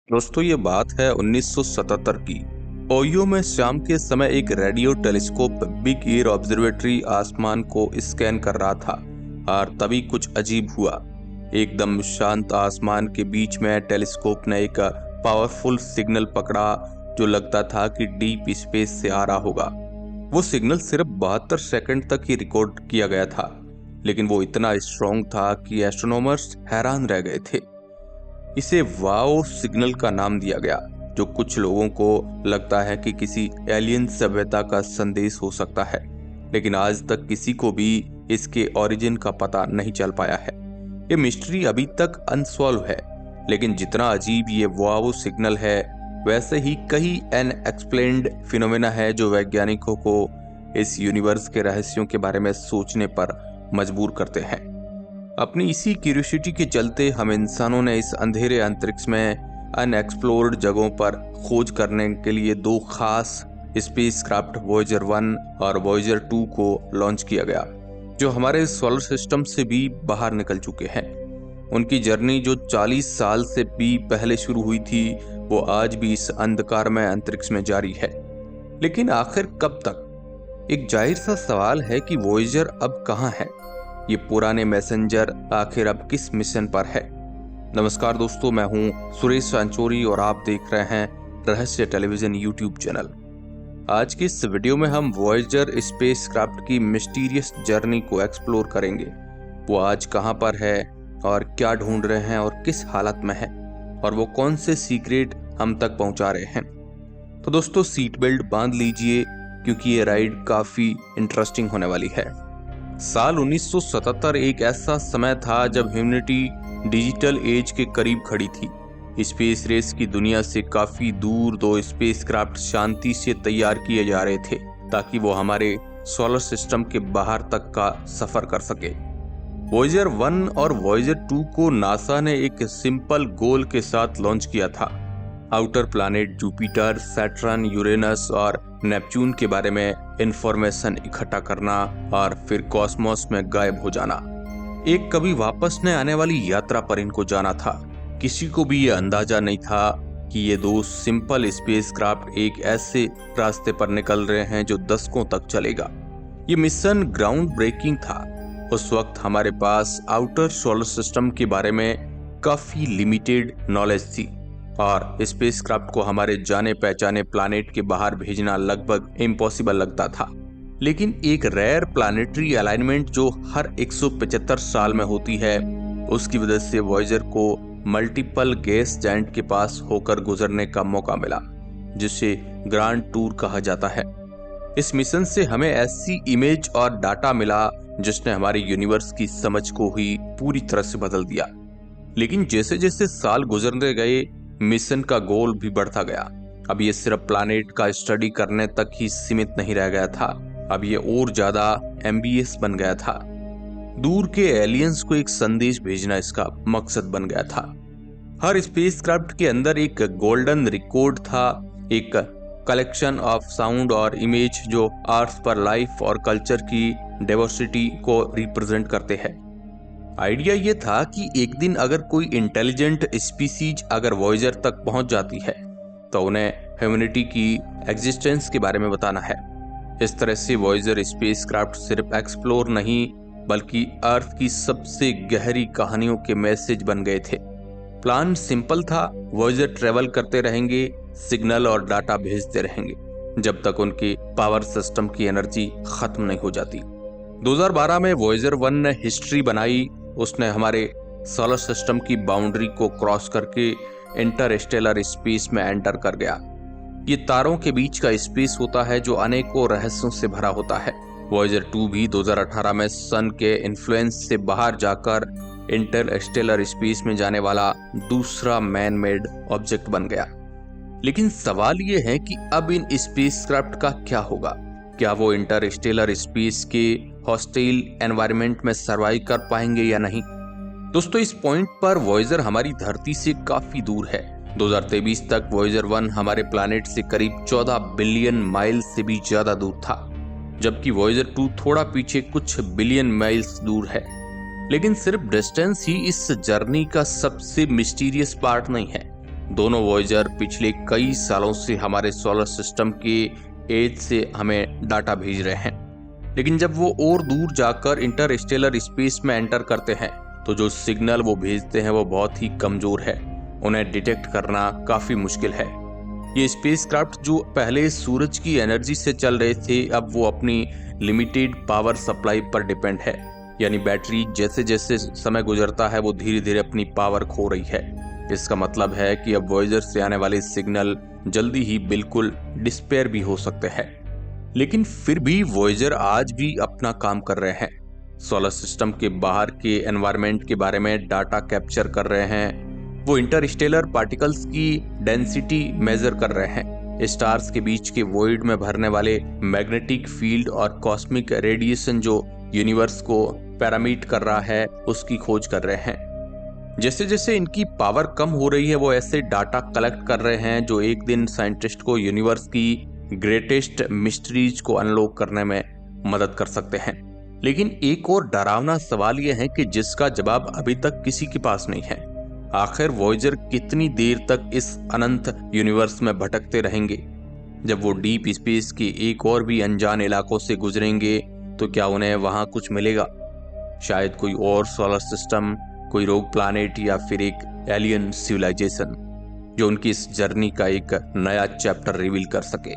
दोस्तों ये बात है 1977 की। ओयो में शाम के समय एक radio telescope big year observatory आसमान को स्कैन कर रहा था और तभी कुछ अजीब हुआ। एकदम शांत आसमान के बीच में टेलीस्कोप ने एक पावरफुल सिग्नल पकड़ा जो लगता था कि डीप स्पेस से आ रहा होगा। वो सिग्नल सिर्फ 72 सेकंड तक ही रिकॉर्ड किया गया था, लेकिन वो इतना स्ट्रॉन्ग था कि एस्ट्रोनॉमर्स हैरान रह गए थे। इसे वाओ सिग्नल का नाम दिया गया, जो कुछ लोगों को लगता है कि किसी एलियन सभ्यता का संदेश हो सकता है, लेकिन आज तक किसी को भी इसके ओरिजिन का पता नहीं चल पाया है। ये मिस्ट्री अभी तक अनसॉल्व है, लेकिन जितना अजीब ये वाओ सिग्नल है, वैसे ही कई अनएक्सप्लेन्ड फिनोमेना है जो वैज्ञानिकों को इस यूनिवर्स के रहस्यों के बारे में सोचने पर मजबूर करते हैं। अपनी इसी क्यूरियोसिटी के चलते हम इंसानों ने इस अंधेरे अंतरिक्ष में अनएक्सप्लोर्ड जगहों पर खोज करने के लिए दो खास स्पेसक्राफ्ट वॉयेजर 1 और वॉयेजर 2 को लॉन्च किया गया, जो हमारे सोलर सिस्टम से भी बाहर निकल चुके हैं। उनकी जर्नी जो 40 साल से भी पहले शुरू हुई थी, वो आज भी इस अंधकारमय अंतरिक्ष में जारी है। लेकिन आखिर कब तक? एक जाहिर सा सवाल है कि वॉयेजर अब कहाँ है? ये पुराने मैसेंजर आखिर अब किस मिशन पर है? नमस्कार दोस्तों, मैं हूं सुरेश सांचोरी और आप देख रहे हैं रहस्य टेलीविजन यूट्यूब चैनल। आज की इस वीडियो में हम वॉयेजर स्पेसक्राफ्ट की मिस्टीरियस जर्नी को एक्सप्लोर करेंगे। वो आज कहां पर है और क्या ढूंढ रहे हैं और किस हालत में है, और वो कौन से सीक्रेट हम तक पहुंचा रहे हैं। तो दोस्तों सीट बेल्ट बांध लीजिए, क्योंकि ये राइड काफी इंटरेस्टिंग होने वाली है। साल 1977 एक ऐसा समय था जब ह्यूमैनिटी डिजिटल एज के करीब खड़ी थी। स्पेस रेस की दुनिया से काफी दूर दो स्पेसक्राफ्ट शांति से तैयार किए जा रहे थे, ताकि वो हमारे सोलर सिस्टम के बाहर तक का सफर कर सके। वॉयेजर 1 और वॉयेजर 2 को नासा ने एक सिंपल गोल के साथ लॉन्च किया था: outer planet Jupiter, Saturn, Uranus और नेपच्यून के बारे में इंफॉर्मेशन इकट्ठा करना और फिर कॉस्मोस में गायब हो जाना। एक कभी वापस न आने वाली यात्रा पर इनको जाना था। किसी को भी ये अंदाजा नहीं था कि ये दो सिंपल स्पेसक्राफ्ट एक ऐसे रास्ते पर निकल रहे हैं जो दशकों तक चलेगा। ये मिशन ग्राउंड ब्रेकिंग था। उस वक्त हमारे पास आउटर सोलर सिस्टम के बारे में काफी लिमिटेड नॉलेज थी और स्पेसक्राफ्ट को हमारे जाने पहचाने प्लैनेट के बाहर भेजना लगभग इम्पॉसिबल लगता था। लेकिन एक रेयर प्लैनेटरी अलाइनमेंट जो हर 175 साल में होती है, उसकी वजह से वॉयेजर को मल्टीपल गैस जायंट के पास होकर गुजरने का मौका मिला, जिसे ग्रांड टूर कहा जाता है। इस मिशन से हमें ऐसी इमेज और डाटा मिला जिसने हमारी यूनिवर्स की समझ को ही पूरी तरह से बदल दिया। लेकिन जैसे जैसे साल गुजरते गए, मिशन का गोल भी बढ़ता गया। अब ये सिर्फ प्लैनेट का स्टडी करने तक ही सीमित नहीं रह गया था, अब ये और ज्यादा एम्बिशियस बन गया था। दूर के एलियंस को एक संदेश भेजना इसका मकसद बन गया था। हर स्पेसक्राफ्ट के अंदर एक गोल्डन रिकॉर्ड था, एक कलेक्शन ऑफ साउंड और इमेज जो अर्थ पर लाइफ और कल्चर की डाइवर्सिटी को रिप्रेजेंट करते हैं। आइडिया ये था कि एक दिन अगर कोई इंटेलिजेंट स्पीसीज अगर वॉयेजर तक पहुंच जाती है, तो उन्हें ह्यूमैनिटी की एग्जिस्टेंस के बारे में बताना है। इस तरह से वॉयेजर स्पेसक्राफ्ट सिर्फ एक्सप्लोर नहीं, बल्कि अर्थ की सबसे गहरी कहानियों के मैसेज बन गए थे। प्लान सिंपल था: वॉयेजर ट्रेवल करते रहेंगे, सिग्नल और डाटा भेजते रहेंगे, जब तक उनके पावर सिस्टम की एनर्जी खत्म नहीं हो जाती। 2012 में वॉयेजर 1 ने हिस्ट्री बनाई। उसने हमारे सोलर सिस्टम की बाउंड्री को क्रॉस करके इंटरस्टेलर स्पेस में एंटर कर गया। ये तारों के बीच का स्पेस होता है जो अनेकों रहस्यों से भरा होता है। वॉयेजर 2 भी 2018 में सन के इन्फ्लुएंस से बाहर जाकर इंटरस्टेलर स्पेस में जाने वाला दूसरा मैन मेड ऑब्जेक्ट बन गया। लेकिन सवाल ये है कि अब इन स्पेसक्राफ्ट का क्या होगा? क्या वो इंटरस्टेलर स्पेस के हॉस्टाइल एनवायरनमेंट में सर्वाइव कर पाएंगे या नहीं? दोस्तों इस पॉइंट पर वॉयेजर हमारी धरती से काफी दूर है। 2023 तक वॉयेजर 1 हमारे प्लैनेट से करीब 14 बिलियन माइल से भी ज्यादा दूर था, जबकि वॉयेजर 2 थोड़ा पीछे कुछ बिलियन माइल्स दूर है। लेकिन सिर्फ डिस्टेंस ही इस जर्नी का सबसे मिस्टीरियस पार्ट नहीं है। दोनों वॉयेजर पिछले कई सालों से हमारे सोलर सिस्टम के एज से हमें डाटा भेज रहे हैं, लेकिन जब वो और दूर जाकर इंटरस्टेलर स्पेस में एंटर करते हैं तो जो सिग्नल वो भेजते हैं वो बहुत ही कमजोर है। उन्हें डिटेक्ट करना काफी मुश्किल है। ये स्पेसक्राफ्ट जो पहले सूरज की एनर्जी से चल रहे थे, अब वो अपनी लिमिटेड पावर सप्लाई पर डिपेंड है। यानी बैटरी जैसे जैसे समय गुजरता है वो धीरे धीरे अपनी पावर खो रही है। इसका मतलब है कि अब वॉयेजर से आने वाले सिग्नल जल्दी ही बिल्कुल डिस्पेयर भी हो सकते हैं। लेकिन फिर भी वॉयेजर आज भी अपना काम कर रहे हैं। सोलर सिस्टम के बाहर के एनवायरनमेंट के बारे में डाटा कैप्चर कर रहे हैं। वो इंटरस्टेलर पार्टिकल्स की डेंसिटी मेजर कर रहे हैं। स्टार्स के बीच के वॉइड में भरने वाले मैग्नेटिक फील्ड और कॉस्मिक रेडिएशन जो यूनिवर्स को पैरामीट कर रहा है उसकी खोज कर रहे हैं। जैसे जैसे इनकी पावर कम हो रही है वो ऐसे डाटा कलेक्ट कर रहे हैं जो एक दिन साइंटिस्ट को यूनिवर्स की ग्रेटेस्ट मिस्ट्रीज को अनलॉक करने में मदद कर सकते हैं। लेकिन एक और डरावना सवाल यह है कि जिसका जवाब अभी तक किसी के पास नहीं है। आखिर वॉयेजर कितनी देर तक इस अनंत यूनिवर्स में भटकते रहेंगे? जब वो डीप स्पेस के एक और भी अनजान इलाकों से गुजरेंगे तो क्या उन्हें वहां कुछ मिलेगा? शायद कोई और सोलर सिस्टम, कोई रोग प्लैनेट या फिर एक एलियन सिविलाइजेशन जो उनकी इस जर्नी का एक नया चैप्टर रिवील कर सके।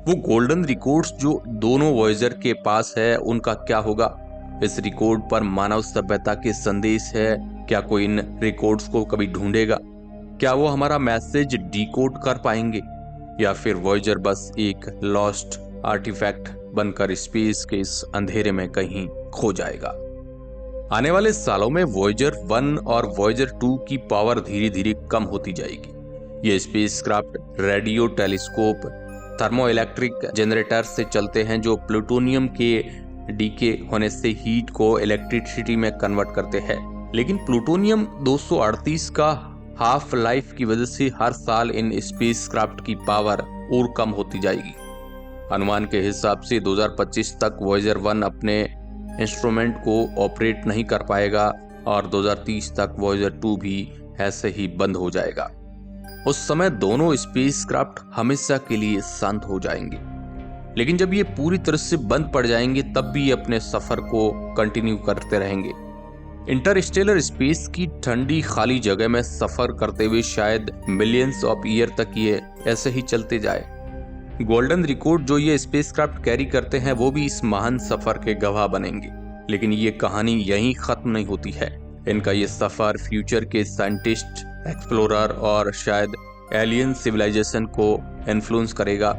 वो गोल्डन रिकॉर्ड्स जो दोनों वॉयेजर के पास है उनका क्या होगा? इस रिकॉर्ड पर मानव सभ्यता के संदेश है। क्या कोई इन रिकॉर्ड्स को कभी ढूंढेगा? क्या वो हमारा मैसेज डिकोड कर पाएंगे या फिर वॉयेजर बस एक लॉस्ट आर्टिफैक्ट बनकर स्पेस के इस अंधेरे में कहीं खो जाएगा? आने वाले सालों में वॉयेजर 1 और वॉयेजर 2 की पावर धीरे धीरे कम होती जाएगी। ये spacecraft radio telescope thermo electric generator से चलते हैं जो प्लूटोनियम के डीके होने से हीट को इलेक्ट्रिसिटी में कन्वर्ट करते हैं। लेकिन प्लूटोनियम 238 का हाफ लाइफ की वजह से हर साल इन स्पेसक्राफ्ट की पावर और कम होती जाएगी। अनुमान के हिसाब से 2025 तक वॉयेजर 1 अपने इंस्ट्रूमेंट को ऑपरेट नहीं कर पाएगा और 2030 तक वॉयेजर 2 भी ऐसे ही बंद हो जाएगा। उस समय दोनों स्पेसक्राफ्ट हमेशा के लिए शांत हो जाएंगे। लेकिन जब ये पूरी तरह से बंद पड़ जाएंगे तब भी अपने सफर को कंटिन्यू करते रहेंगे। इंटरस्टेलर स्पेस की ठंडी खाली जगह में सफर करते हुए शायद मिलियंस ऑफ ईयर तक ये ऐसे ही चलते जाए। गोल्डन रिकॉर्ड जो ये स्पेसक्राफ्ट कैरी करते हैं वो भी इस महान सफर के गवाह बनेंगे। लेकिन ये कहानी यहीं खत्म नहीं होती है। इनका ये सफर फ्यूचर के साइंटिस्ट, एक्सप्लोरर और शायद एलियन सिविलाइजेशन को इन्फ्लुएंस करेगा।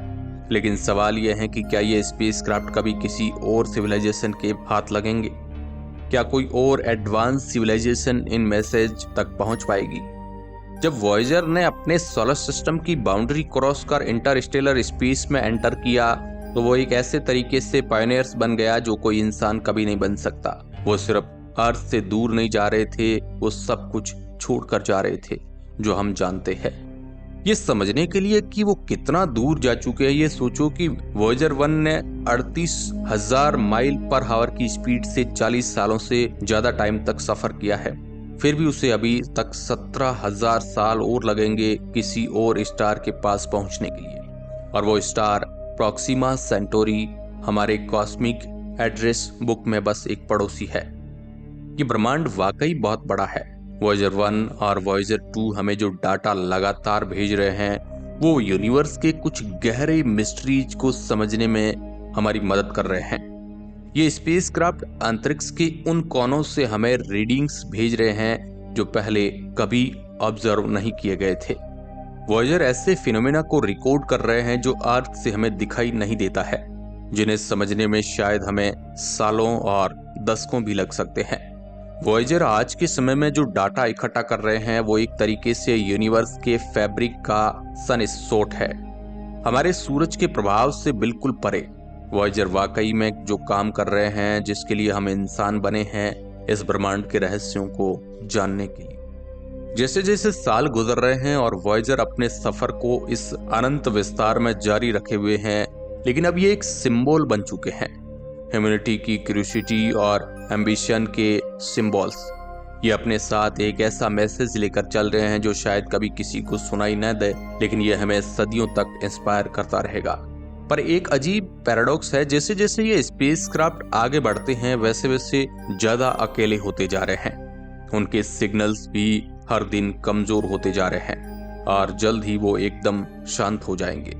लेकिन सवाल यह है कि क्या ये स्पेसक्राफ्ट कभी किसी और सिविलाइजेशन के हाथ लगेंगे? क्या कोई और एडवांस सिविलाइजेशन इन मैसेज तक पहुंच पाएगी? जब वॉयेजर ने अपने सोलर सिस्टम की बाउंड्री क्रॉस कर इंटरस्टेलर स्पेस में एंटर किया तो वो एक ऐसे तरीके से पायनियर्स बन गया जो कोई इंसान कभी नहीं बन सकता। वो सिर्फ अर्थ से दूर नहीं जा रहे थे, वो सब कुछ छोड़कर जा रहे थे जो हम जानते हैं। ये समझने के लिए कि वो कितना दूर जा चुके हैं, ये सोचो कि वॉयेजर 1 ने 38,000 माइल पर आवर की स्पीड से 40 सालों से ज्यादा टाइम तक सफर किया है। फिर भी उसे अभी तक 17,000 साल और लगेंगे किसी और स्टार के पास पहुंचने के लिए। और वो स्टार प्रोक्सिमा सेंटोरी हमारे कॉस्मिक एड्रेस बुक में बस एक पड़ोसी है। ये ब्रह्मांड वाकई बहुत बड़ा है। वॉयेजर 1 और वॉयेजर 2 हमें जो डाटा लगातार भेज रहे हैं वो यूनिवर्स के कुछ गहरे मिस्ट्रीज को समझने में हमारी मदद कर रहे हैं। ये स्पेसक्राफ्ट अंतरिक्ष के उन कोनों से हमें रीडिंग्स भेज रहे हैं जो पहले कभी ऑब्जर्व नहीं किए गए थे। वॉयेजर ऐसे फिनोमेना को रिकॉर्ड कर रहे हैं जो अर्थ से हमें दिखाई नहीं देता है, जिन्हें समझने में शायद हमें सालों और दशकों भी लग सकते हैं। वॉयेजर आज के समय में जो डाटा इकट्ठा कर रहे हैं वो एक तरीके से यूनिवर्स के फैब्रिक का सनस्पॉट है, हमारे सूरज के प्रभाव से बिल्कुल परे। वॉयेजर वाकई में जो काम कर रहे हैं जिसके लिए हम इंसान बने हैं, इस ब्रह्मांड के रहस्यों को जानने के लिए। जैसे जैसे साल गुजर रहे हैं और वॉयेजर अपने सफर को इस अनंत विस्तार में जारी रखे हुए हैं, लेकिन अब ये एक सिंबल बन चुके हैं, ह्यूमैनिटी की क्यूरियोसिटी और एम्बिशन के सिंबल्स। ये अपने साथ एक ऐसा मैसेज लेकर चल रहे हैं जो शायद कभी किसी को सुनाई न दे, लेकिन ये हमें सदियों तक इंस्पायर करता रहेगा। पर एक अजीब पैराडॉक्स है, जैसे जैसे ये स्पेसक्राफ्ट आगे बढ़ते हैं वैसे वैसे ज्यादा अकेले होते जा रहे हैं। उनके सिग्नल्स भी हर दिन कमजोर होते जा रहे हैं और जल्द ही वो एकदम शांत हो जाएंगे।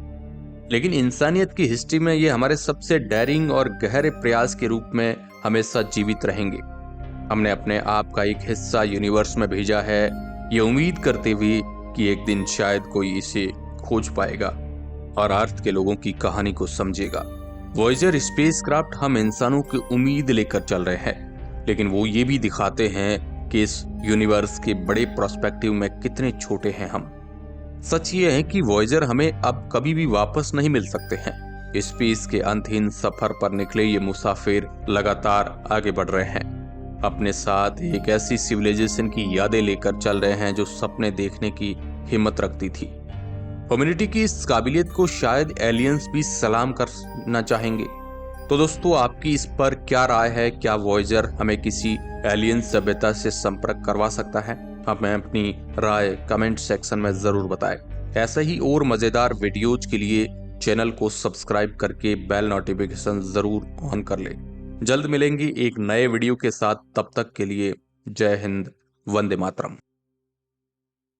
लेकिन इंसानियत की हिस्ट्री में ये हमारे सबसे डेयरिंग और गहरे प्रयास के रूप में हमेशा जीवित रहेंगे। हमने अपने आप का एक हिस्सा यूनिवर्स में भेजा है, ये उम्मीद करते हुए कि एक दिन शायद कोई इसे खोज पाएगा और अर्थ के लोगों की कहानी को समझेगा। वॉयेजर स्पेसक्राफ्ट हम इंसानों की उम्मीद लेकर चल रहे हैं, लेकिन वो ये भी दिखाते हैं कि इस यूनिवर्स के बड़े प्रोस्पेक्टिव में कितने छोटे हैं हम। सच ये है कि वॉयेजर हमें अब कभी भी वापस नहीं मिल सकते हैं। स्पेस के अंतहीन सफर पर निकले ये मुसाफिर लगातार आगे बढ़ रहे हैं, अपने साथ एक ऐसी सिविलाइजेशन की यादें लेकर चल रहे हैं जो सपने देखने की हिम्मत रखती थी। ह्यूमैनिटी की इस काबिलियत को शायद एलियंस भी सलाम करना चाहेंगे। तो दोस्तों, आपकी इस पर क्या राय है? क्या वॉयेजर हमें किसी एलियन सभ्यता से संपर्क करवा सकता है? हमें अपनी राय कमेंट सेक्शन में जरूर बताएं। ऐसे ही और मजेदार वीडियोज के लिए चैनल को सब्सक्राइब करके बेल नोटिफिकेशन जरूर ऑन कर लें। जल्द मिलेंगे एक नए वीडियो के साथ, तब तक के लिए जय हिंद, वंदे मातरम।